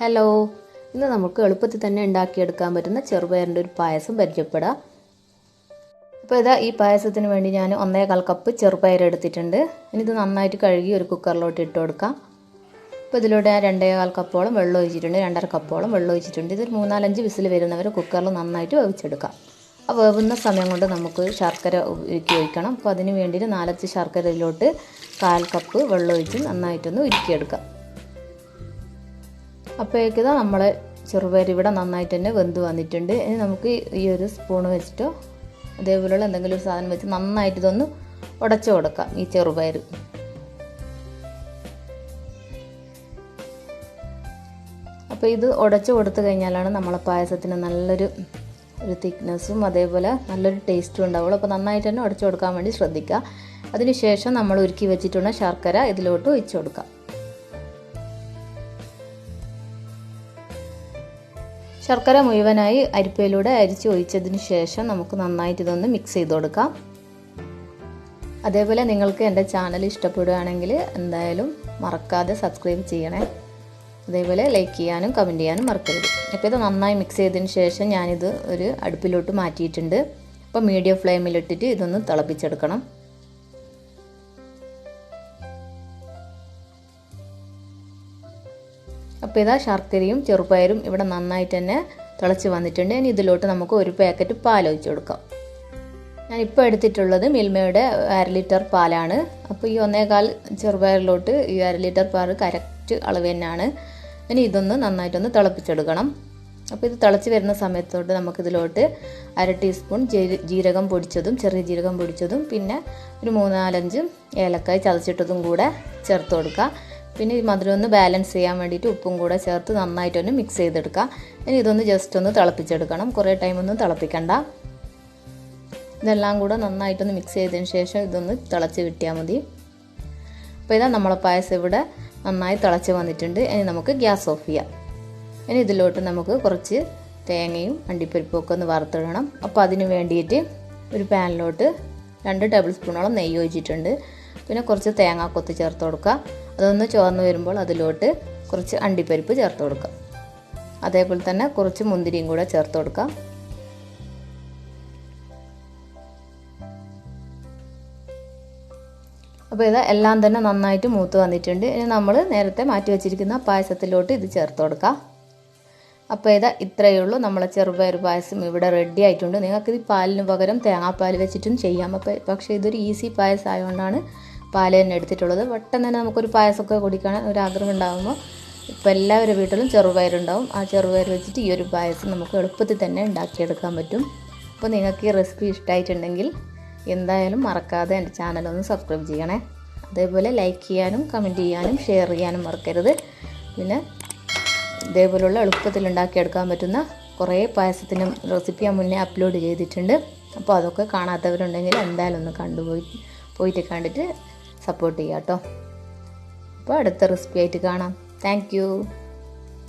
Hello, ഇന്ന് നമുക്ക് എളുപ്പത്തിൽ തന്നെ ഉണ്ടാക്കിയെടുക്കാൻ പറ്റുന്ന ചെറുപയറിൻ്റെ ഒരു പായസം പരിചയപ്പെടാം. അപ്പോൾ ഇതാ ഈ പായസത്തിന് വേണ്ടി ഞാൻ 1.25 കപ്പ് ചെറുപയർ എടുത്തിട്ടുണ്ട്. ഇനി ഇത് നന്നായിട്ട് കഴുകി ഒരു കുക്കറിലോട്ട് ഇട്ട് കൊടുക്കാം. അപ്പോൾ ഇതിലൂടെ ഞാൻ 2.25 കപ്പോളം വെള്ളം ഒഴിച്ചിട്ടുണ്ട്, 2.5 കപ്പോളം വെള്ളം ഒഴിച്ചിട്ടുണ്ട്. ഇത് 3-4 വിസിൽ വരുന്നവരെ കുക്കറിൽ നന്നായിട്ട് വേവിച്ചെടുക്കാം. ആ വേവുന്ന സമയം കൊണ്ട് നമുക്ക് ശർക്കര ഉരുക്കി ഒഴിക്കണം. അപ്പോൾ അതിന് വേണ്ടിയിട്ട് 4 ശർക്കരയിലോട്ട് 1/4 കപ്പ് വെള്ളം ഒഴിച്ച് നന്നായിട്ടൊന്ന് ഉരുക്കിയെടുക്കാം. അപ്പോഴേക്ക് നമ്മളെ ചെറുപയർ ഇവിടെ നന്നായിട്ട് തന്നെ വെന്ത് വന്നിട്ടുണ്ട്. ഇനി നമുക്ക് ഈ ഒരു സ്പൂൺ വെച്ചിട്ടോ അതേപോലെയുള്ള എന്തെങ്കിലും ഒരു സാധനം വെച്ച് നന്നായിട്ട് ഇതൊന്ന് ഉടച്ചു കൊടുക്കാം ഈ ചെറുപയർ. അപ്പോൾ ഇത് ഉടച്ചു കൊടുത്തു കഴിഞ്ഞാലാണ് നമ്മളെ പായസത്തിന് നല്ലൊരു തിക്നെസ്സും അതേപോലെ നല്ലൊരു ടേസ്റ്റും ഉണ്ടാവുള്ളൂ. അപ്പോൾ നന്നായിട്ട് തന്നെ ഉടച്ചു കൊടുക്കാൻ വേണ്ടി ശ്രദ്ധിക്കുക. അതിനുശേഷം നമ്മൾ ഉരുക്കി വെച്ചിട്ടുള്ള ശർക്കര ഇതിലോട്ട് ഒഴിച്ചു കൊടുക്കാം. ശർക്കര മുഴുവനായി അരിപ്പയിലൂടെ അരിച്ച് ഒഴിച്ചതിന് ശേഷം നമുക്ക് നന്നായിട്ട് ഇതൊന്ന് മിക്സ് ചെയ്ത് കൊടുക്കാം. അതേപോലെ നിങ്ങൾക്ക് എൻ്റെ ചാനൽ ഇഷ്ടപ്പെടുകയാണെങ്കിൽ എന്തായാലും മറക്കാതെ സബ്സ്ക്രൈബ് ചെയ്യണേ. അതേപോലെ ലൈക്ക് ചെയ്യാനും കമൻറ്റ് ചെയ്യാനും മറക്കരുത്. അപ്പോൾ ഇത് നന്നായി മിക്സ് ചെയ്തതിന് ശേഷം ഞാനിത് ഒരു അടുപ്പിലോട്ട് മാറ്റിയിട്ടുണ്ട്. അപ്പോൾ മീഡിയം ഫ്ലെയിമിലിട്ടിട്ട് ഇതൊന്ന് തിളപ്പിച്ചെടുക്കണം. അപ്പോൾ ഇതാ ശർക്കരയും ചെറുപയറും ഇവിടെ നന്നായിട്ട് തന്നെ തിളച്ച് വന്നിട്ടുണ്ട്. ഇനി ഇതിലോട്ട് നമുക്ക് ഒരു പാക്കറ്റ് പാൽ ഒഴിച്ച് കൊടുക്കാം. ഞാനിപ്പോൾ എടുത്തിട്ടുള്ളത് മിൽമയുടെ 1/2 ലിറ്റർ പാലാണ്. അപ്പോൾ ഈ 1.25 ചെറുപയറിലോട്ട് ഈ 1/2 ലിറ്റർ പാൽ കറക്റ്റ് അളവ് തന്നെയാണ്. ഇനി ഇതൊന്ന് നന്നായിട്ടൊന്ന് തിളപ്പിച്ചെടുക്കണം. അപ്പോൾ ഇത് തിളച്ച് വരുന്ന സമയത്തോട്ട് നമുക്കിതിലോട്ട് 1/2 ടീസ്പൂൺ ജീരകം പൊടിച്ചതും ചെറിയ ജീരകം പൊടിച്ചതും പിന്നെ ഒരു 3-4 ഏലക്കായ് ചതച്ചിട്ടതും കൂടെ ചേർത്ത് കൊടുക്കുക. പിന്നെ ഈ മധുരം ഒന്ന് ബാലൻസ് ചെയ്യാൻ വേണ്ടിയിട്ട് ഉപ്പും കൂടെ ചേർത്ത് നന്നായിട്ടൊന്ന് മിക്സ് ചെയ്തെടുക്കുക. ഇനി ഇതൊന്ന് ജസ്റ്റ് ഒന്ന് തിളപ്പിച്ചെടുക്കണം. കുറേ ടൈമൊന്നും തിളപ്പിക്കണ്ട. ഇതെല്ലാം കൂടെ നന്നായിട്ടൊന്ന് മിക്സ് ചെയ്തതിന് ശേഷം ഇതൊന്ന് തിളച്ച് കിട്ടിയാൽ മതി. അപ്പോൾ ഇതാ നമ്മളെ പായസം ഇവിടെ നന്നായി തിളച്ച് വന്നിട്ടുണ്ട്. ഇനി നമുക്ക് ഗ്യാസ് ഓഫ് ചെയ്യാം. ഇനി ഇതിലോട്ട് നമുക്ക് കുറച്ച് തേങ്ങയും അണ്ടിപ്പരിപ്പും ഒക്കെ ഒന്ന് വറുത്തിടണം. അപ്പോൾ അതിന് വേണ്ടിയിട്ട് ഒരു പാനിലോട്ട് 2 ടേബിൾ സ്പൂണോളം നെയ്യ് ഒഴിച്ചിട്ടുണ്ട്. പിന്നെ കുറച്ച് തേങ്ങാക്കൊത്ത് ചേർത്ത് കൊടുക്കുക. അതൊന്ന് ചുവന്ന് വരുമ്പോൾ അതിലോട്ട് കുറച്ച് അണ്ടിപ്പരിപ്പ് ചേർത്ത് കൊടുക്കുക. അതേപോലെ തന്നെ കുറച്ച് മുന്തിരിയും കൂടെ ചേർത്ത് കൊടുക്കാം. അപ്പോൾ ഇത് എല്ലാം തന്നെ നന്നായിട്ട് മൂത്ത് വന്നിട്ടുണ്ട്. ഇനി നമ്മൾ നേരത്തെ മാറ്റി വെച്ചിരിക്കുന്ന പായസത്തിലോട്ട് ഇത് ചേർത്ത് കൊടുക്കാം. അപ്പോൾ ഇത്രയേ ഉള്ളൂ, നമ്മളെ ചെറുപയർ പായസം ഇവിടെ റെഡി ആയിട്ടുണ്ട്. നിങ്ങൾക്കിത് പാലിന് പകരം തേങ്ങാപ്പാൽ വെച്ചിട്ടും ചെയ്യാം. പക്ഷേ ഇതൊരു ഈസി പായസം ആയതുകൊണ്ടാണ് പാൽ തന്നെ എടുത്തിട്ടുള്ളത്. പെട്ടെന്ന് തന്നെ നമുക്കൊരു പായസമൊക്കെ കുടിക്കാൻ ഒരാഗ്രഹം ഉണ്ടാകുമ്പോൾ ഇപ്പോൾ എല്ലാവരുടെ വീട്ടിലും ചെറുപയറുണ്ടാവും. ആ ചെറുപയർ വെച്ചിട്ട് ഈ ഒരു പായസം നമുക്ക് എളുപ്പത്തിൽ തന്നെ ഉണ്ടാക്കിയെടുക്കാൻ പറ്റും. അപ്പോൾ നിങ്ങൾക്ക് ഈ റെസിപ്പി ഇഷ്ടമായിട്ടുണ്ടെങ്കിൽ എന്തായാലും മറക്കാതെ എൻ്റെ ചാനലൊന്ന് സബ്സ്ക്രൈബ് ചെയ്യണേ. അതേപോലെ ലൈക്ക് ചെയ്യാനും കമൻറ്റ് ചെയ്യാനും ഷെയർ ചെയ്യാനും മറക്കരുത്. പിന്നെ ഇതേപോലുള്ള എളുപ്പത്തിൽ ഉണ്ടാക്കിയെടുക്കാൻ പറ്റുന്ന കുറേ പായസത്തിൻ്റെ റെസിപ്പി ഞാൻ മുന്നേ അപ്ലോഡ് ചെയ്തിട്ടുണ്ട്. അപ്പോൾ അതൊക്കെ കാണാത്തവരുണ്ടെങ്കിൽ എന്തായാലും ഒന്ന് പോയിട്ട് കണ്ടിട്ട് സപ്പോർട്ട് ചെയ്യാം കേട്ടോ. അപ്പോൾ അടുത്ത റെസിപ്പി ആയിട്ട് കാണാം. Thank you.